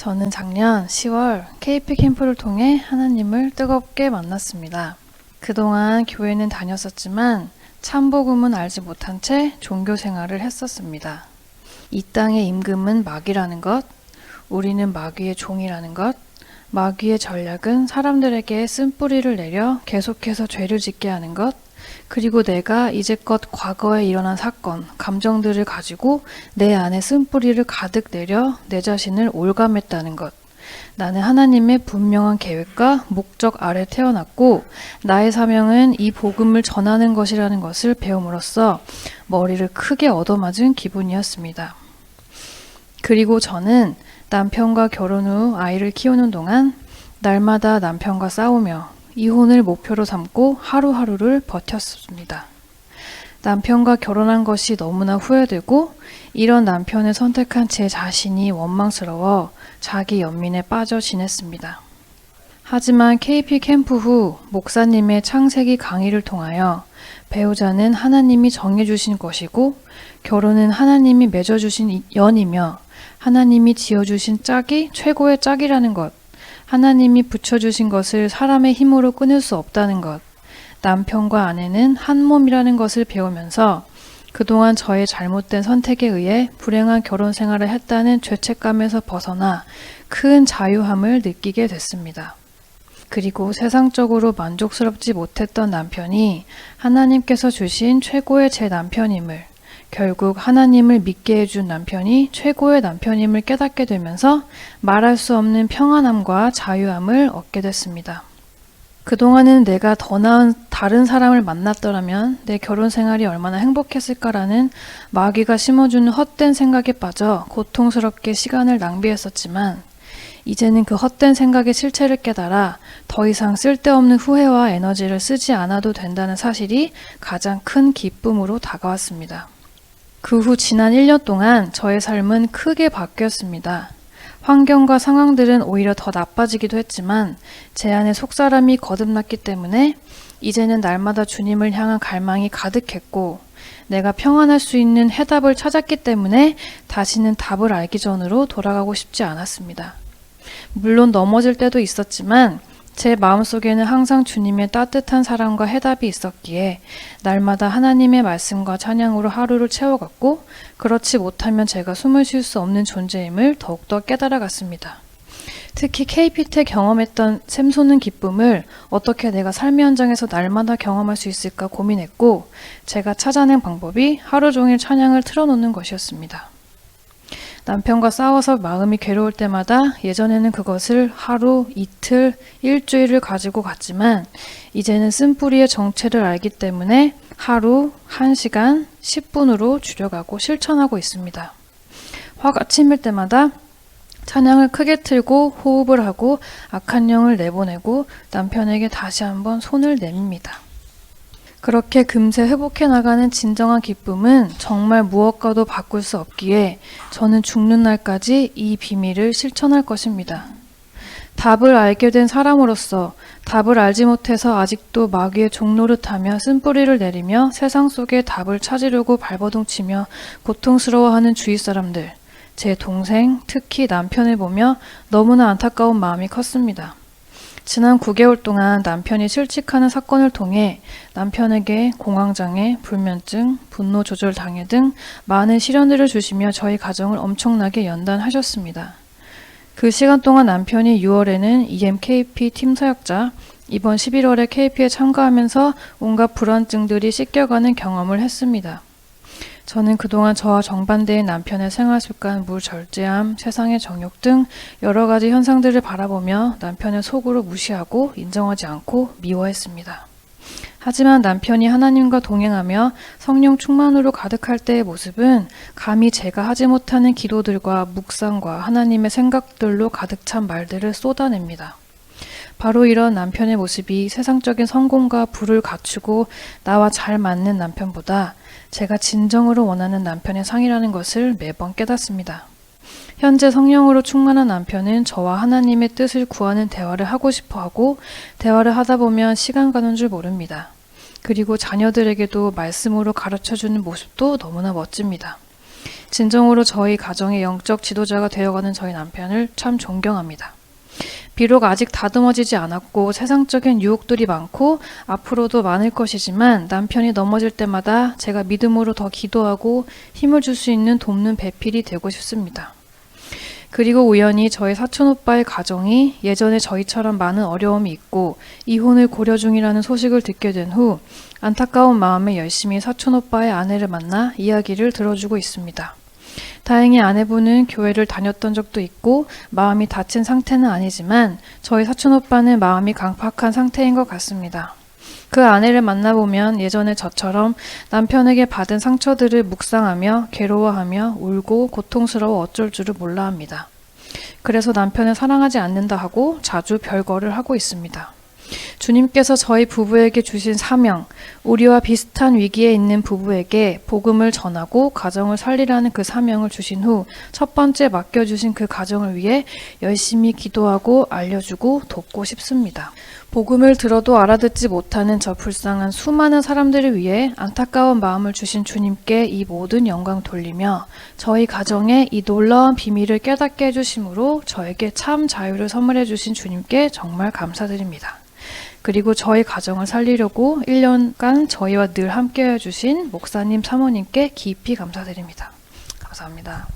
저는 작년 10월 KP 캠프를 통해 하나님을 뜨겁게 만났습니다. 그동안 교회는 다녔었지만 참복음은 알지 못한 채 종교 생활을 했었습니다. 이 땅의 임금은 마귀라는 것, 우리는 마귀의 종이라는 것, 마귀의 전략은 사람들에게 쓴뿌리를 내려 계속해서 죄를 짓게 하는 것, 그리고 내가 이제껏 과거에 일어난 사건, 감정들을 가지고 내 안에 쓴뿌리를 가득 내려 내 자신을 올감했다는 것. 나는 하나님의 분명한 계획과 목적 아래 태어났고 나의 사명은 이 복음을 전하는 것이라는 것을 배움으로써 머리를 크게 얻어맞은 기분이었습니다. 그리고 저는 남편과 결혼 후 아이를 키우는 동안 날마다 남편과 싸우며 이혼을 목표로 삼고 하루하루를 버텼습니다. 남편과 결혼한 것이 너무나 후회되고 이런 남편을 선택한 제 자신이 원망스러워 자기 연민에 빠져 지냈습니다. 하지만 KP 캠프 후 목사님의 창세기 강의를 통하여 배우자는 하나님이 정해주신 것이고 결혼은 하나님이 맺어주신 연이며 하나님이 지어주신 짝이 최고의 짝이라는 것, 하나님이 붙여주신 것을 사람의 힘으로 끊을 수 없다는 것, 남편과 아내는 한 몸이라는 것을 배우면서 그동안 저의 잘못된 선택에 의해 불행한 결혼 생활을 했다는 죄책감에서 벗어나 큰 자유함을 느끼게 됐습니다. 그리고 세상적으로 만족스럽지 못했던 남편이 하나님께서 주신 최고의 제 남편임을, 결국 하나님을 믿게 해준 남편이 최고의 남편임을 깨닫게 되면서 말할 수 없는 평안함과 자유함을 얻게 됐습니다. 그동안은 내가 더 나은 다른 사람을 만났더라면 내 결혼 생활이 얼마나 행복했을까라는 마귀가 심어주는 헛된 생각에 빠져 고통스럽게 시간을 낭비했었지만 이제는 그 헛된 생각의 실체를 깨달아 더 이상 쓸데없는 후회와 에너지를 쓰지 않아도 된다는 사실이 가장 큰 기쁨으로 다가왔습니다. 그 후 지난 1년 동안 저의 삶은 크게 바뀌었습니다. 환경과 상황들은 오히려 더 나빠지기도 했지만 제 안에 속사람이 거듭났기 때문에 이제는 날마다 주님을 향한 갈망이 가득했고 내가 평안할 수 있는 해답을 찾았기 때문에 다시는 답을 알기 전으로 돌아가고 싶지 않았습니다. 물론 넘어질 때도 있었지만 제 마음속에는 항상 주님의 따뜻한 사랑과 해답이 있었기에 날마다 하나님의 말씀과 찬양으로 하루를 채워갔고 그렇지 못하면 제가 숨을 쉴 수 없는 존재임을 더욱더 깨달아갔습니다. 특히 KP 때 경험했던 샘솟는 기쁨을 어떻게 내가 삶의 현장에서 날마다 경험할 수 있을까 고민했고 제가 찾아낸 방법이 하루 종일 찬양을 틀어놓는 것이었습니다. 남편과 싸워서 마음이 괴로울 때마다 예전에는 그것을 하루, 이틀, 일주일을 가지고 갔지만 이제는 쓴뿌리의 정체를 알기 때문에 하루, 1시간, 10분으로 줄여가고 실천하고 있습니다. 화가 치밀 때마다 찬양을 크게 틀고 호흡을 하고 악한 영을 내보내고 남편에게 다시 한번 손을 내밉니다. 그렇게 금세 회복해 나가는 진정한 기쁨은 정말 무엇과도 바꿀 수 없기에 저는 죽는 날까지 이 비밀을 실천할 것입니다. 답을 알게 된 사람으로서 답을 알지 못해서 아직도 마귀의 종노릇하며 쓴뿌리를 내리며 세상 속에 답을 찾으려고 발버둥치며 고통스러워하는 주위 사람들, 제 동생, 특히 남편을 보며 너무나 안타까운 마음이 컸습니다. 지난 9개월 동안 남편이 실직하는 사건을 통해 남편에게 공황장애, 불면증, 분노 조절 장애 등 많은 시련들을 주시며 저희 가정을 엄청나게 연단하셨습니다. 그 시간 동안 남편이 6월에는 EMKP 팀 사역자, 이번 11월에 KP에 참가하면서 온갖 불안증들이 씻겨가는 경험을 했습니다. 저는 그동안 저와 정반대인 남편의 생활습관, 무절제함, 세상의 정욕 등 여러 가지 현상들을 바라보며 남편을 속으로 무시하고 인정하지 않고 미워했습니다. 하지만 남편이 하나님과 동행하며 성령 충만으로 가득할 때의 모습은 감히 제가 하지 못하는 기도들과 묵상과 하나님의 생각들로 가득 찬 말들을 쏟아냅니다. 바로 이런 남편의 모습이 세상적인 성공과 부를 갖추고 나와 잘 맞는 남편보다 제가 진정으로 원하는 남편의 상이라는 것을 매번 깨닫습니다. 현재 성령으로 충만한 남편은 저와 하나님의 뜻을 구하는 대화를 하고 싶어 하고 대화를 하다 보면 시간 가는 줄 모릅니다. 그리고 자녀들에게도 말씀으로 가르쳐주는 모습도 너무나 멋집니다. 진정으로 저희 가정의 영적 지도자가 되어가는 저희 남편을 참 존경합니다. 비록 아직 다듬어지지 않았고 세상적인 유혹들이 많고 앞으로도 많을 것이지만 남편이 넘어질 때마다 제가 믿음으로 더 기도하고 힘을 줄 수 있는 돕는 배필이 되고 싶습니다. 그리고 우연히 저희 사촌오빠의 가정이 예전에 저희처럼 많은 어려움이 있고 이혼을 고려 중이라는 소식을 듣게 된 후 안타까운 마음에 열심히 사촌오빠의 아내를 만나 이야기를 들어주고 있습니다. 다행히 아내분은 교회를 다녔던 적도 있고 마음이 다친 상태는 아니지만 저희 사촌오빠는 마음이 강팍한 상태인 것 같습니다. 그 아내를 만나보면 예전에 저처럼 남편에게 받은 상처들을 묵상하며 괴로워하며 울고 고통스러워 어쩔 줄을 몰라 합니다. 그래서 남편을 사랑하지 않는다 하고 자주 별거를 하고 있습니다. 주님께서 저희 부부에게 주신 사명, 우리와 비슷한 위기에 있는 부부에게 복음을 전하고 가정을 살리라는 그 사명을 주신 후 첫 번째 맡겨주신 그 가정을 위해 열심히 기도하고 알려주고 돕고 싶습니다. 복음을 들어도 알아듣지 못하는 저 불쌍한 수많은 사람들을 위해 안타까운 마음을 주신 주님께 이 모든 영광 돌리며 저희 가정에 이 놀라운 비밀을 깨닫게 해주심으로 저에게 참 자유를 선물해 주신 주님께 정말 감사드립니다. 그리고 저희 가정을 살리려고 1년간 저희와 늘 함께 해주신 목사님, 사모님께 깊이 감사드립니다. 감사합니다.